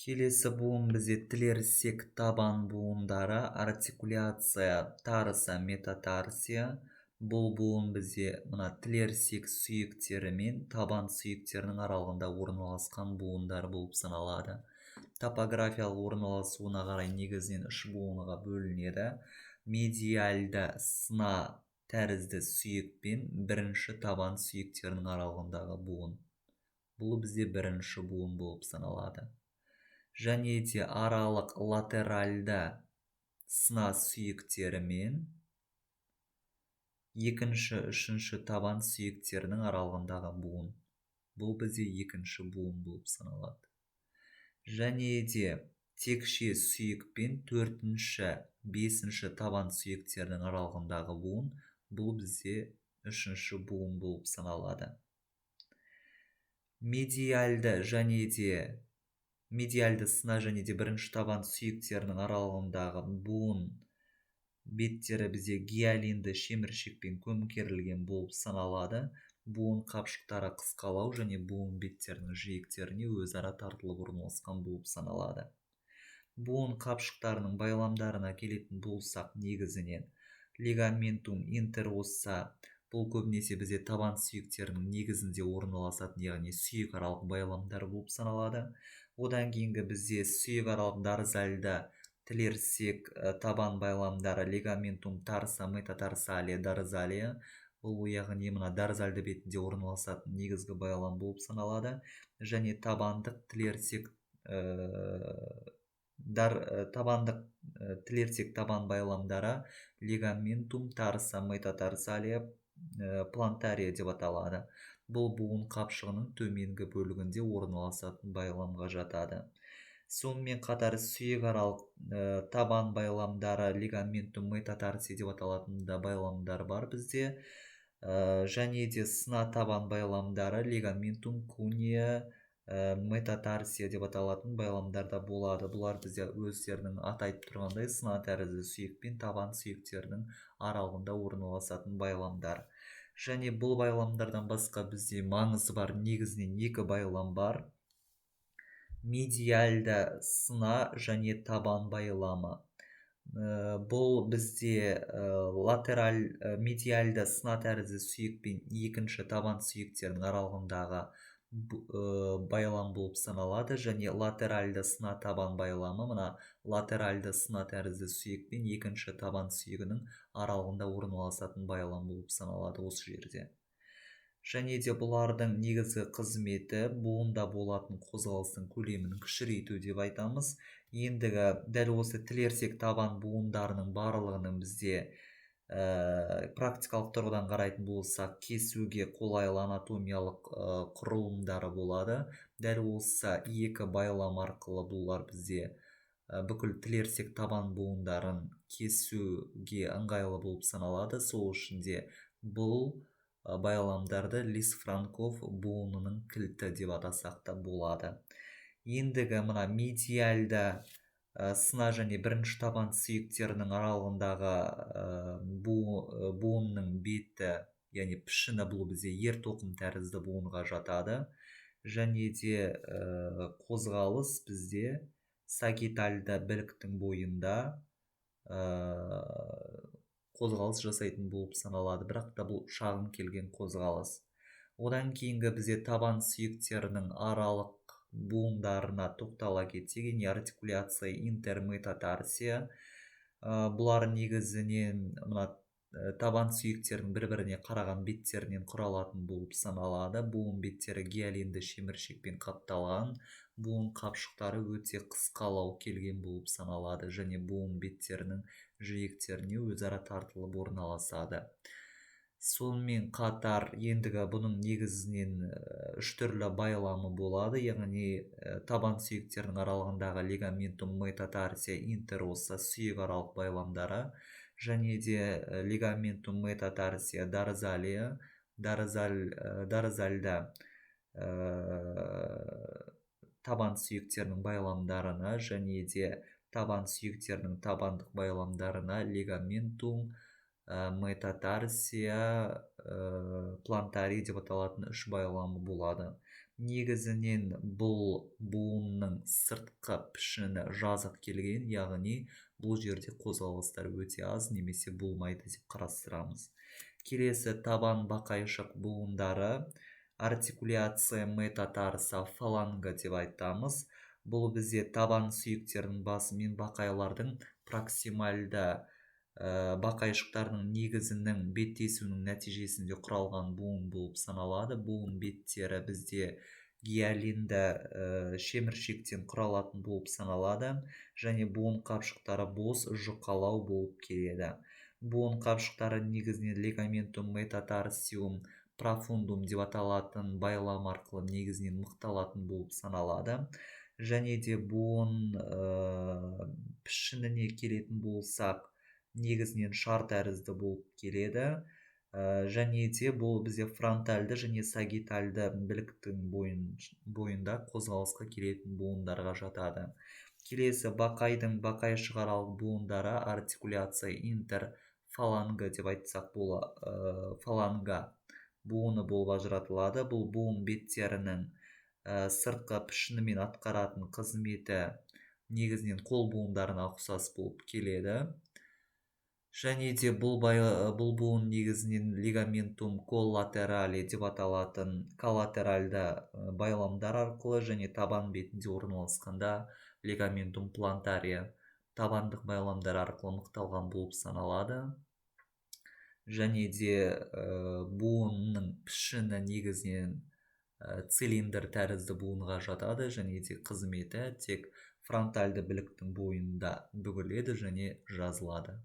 Келесі буын бізде тілерсек табан буындары, артикуляция, тарса, метатарсия. Бұл буын бізде мына тілерсек сүйектері мен табан сүйектерінің аралығында орналасқан буындар болып саналады. Топографиялық орналасуына қарай негізінен үш буынға бөлінеді. Медиальды сына тәрізді сүйек пен бірінші табан сүйектерінің аралығындағы буын. Бұл бізде бірінші буын болып саналады. Және де аралық латеральды сына сүйектері мен екінші, үшінші табан сүйектерінің аралығындағы буын. Бұл бізде екінші буын болып саналады. Және де текше сүйек пен төртінші, бесінші табан сүйектерінің аралығындағы буын. Бұл бізде үшінші буын болып саналады. Медиальды сына және де бірінші табан сүйектерінің аралығындағы буын беттері бізде гиалинді шеміршекпен көмкерілген болып саналады. Буын қапшықтары қысқалау және буын беттерінің жиектеріне өзара тартылып орналасқан болып саналады. Буын қапшықтарының байламдарына келетін болсақ, негізінен лигаментум интеросса, бұл көбінесе бізде табан сүйектерінің негізінде орналасатын, яғни сүйек аралық байламдар болып саналады. Одан кейінгі бізде сүйек аралық дорзальды тілерсек табан байламдары лигаментум тарса, метатарсалия, дорзалия. Бұл яғни мына дорзальды бетінде орналасатын негізгі байлам болып саналады. Және табандық тілерсек табан байламдары лигаментум тарса, метатарсалия, плантария деп аталады. Бұл буын қапшығының төменгі бөлігінде орналасатын байламға жатады. Сонымен қатар сүйек аралық табан байламдары лигаментум метатарсия деп аталатын да байламдар бар бізде. Және де сына табан байламдары лигаментум куния, метатарсия деп аталатын байламдар да болады. Бұлар бізде өздерінің атайтып тұрғандай сына тәрізді сүйек пен табан сүйектерінің аралығында орналасатын байламдар. Және бұл байламдардан басқа бізде маңызы бар негізінен екі байлам бар. Медиальды сына және табан байламы. Бұл бізде медиальды сына тәрізді сүйек пен екінші табан сүйектерінің аралығындағы байлам болып саналады. Және латеральды сына табан байламы мына латеральды сына тәрізді сүйек пен екінші табан сүйегінің аралығында орналасатын байлам болып саналады осы жерде. Және де бұлардың негізгі қызметі буында болатын қозғалыстың көлемін кішірейту деп айтамыз. Ендігі дәл осы тілерсек табан буындарының барлығының бізде практикалық тұрғыдан қарайтын болсақ, кесуге қолайлы анатомиялық құрылымдары болады. Дәл осы екі байлам арқылы бұлар бізде бүкіл тілерсек табан буындарын кесуге ыңғайлы болып саналады. Сол үшін де бұл байламдарды Лис-Франков буынының кілті деп атасақ та болады. Ендігі мына медиальды сына және бірінші табан сүйектерінің аралығындағы буынның беті, яғни пішіні бұл бізде ер тоқым тәрізді буынға жатады. Және де қозғалыс бізде сагитальды біліктің бойында қозғалыс жасайтын болып саналады, бірақ та бұл шағын келген қозғалыс. Одан кейінгі бізде табан сүйектерінің аралық буындарына тоқтала кетсек, артикуляция, интерметатарсия. Бұлар негізінен мына табан сүйектердің бір-біріне қараған беттерінен құралатын болып саналады. Буын беттері гиалинді шеміршекпен қапталған. Буын қапшықтары өте қысқалау келген болып саналады. Және буын беттерінің жиектеріне өзара тартылып орналасады. Сонымен қатар ендігі бұның негізінен үш түрлі байламы болады. Яғни табан сүйектерінің аралығындағы лигаментум метатарсия, интеросса сүйек аралық байламдары. Және де лигаментум метатарсия, дорзалия, дорзальды табан сүйектерінің байламдарына, және де табан сүйектерінің табандық байламдарына лигаментум метатарсия, плантария деп аталатын үш байламы болады. Негізінен бұл буынның сыртқы пішіні жазық келген, яғни бұл жерде қозғалыстар өте аз немесе болмайды деп қарастырамыз. Келесі табан бақайшық буындары артикуляция метатарса фаланга деп айтамыз. Бұл бізде табан сүйектердің басы мен бақайлардың проксимальды бақайшықтарының негізінің беттесуінің нәтижесінде құралған буын болып саналады. Буын беттері бізде гиалинді шеміршектен құралатын болып саналады, және буын қапшықтары бос жұқалау болып келеді. Буын қапшықтары негізінен лигаментум метатарсиум профундум деп аталатын байлам арқылы негізінен мықталатын болып саналады. Және де буын пішініне келетін болсақ, негізінен шар тәрізді болып келеді. Және де бұл бізде фронтальды және сагитальды біліктің бойында қозғалысқа келетін буындарға жатады. Келесі бақайдың бақайшығаралық буындары артикуляция интерфаланга деп айтсақ фаланга буыны болып ажыратылады. Бұл буын беттерінің сыртқы пішінімен атқаратын қызметі негізінен қол буындарына ұқсас болып келеді. Және де бұл буын негізінен лигаментум коллатерали деп аталатын коллатеральды байламдар арқылы және табан бетінде орналасқанда лигаментум плантария табандық байламдар арқылы мықталған болып саналады. Және де буынның пішіні негізінен цилиндр тәрізді буынға жатады, және де қызметі тек фронтальды біліктің бойында бүгіледі және жазылады.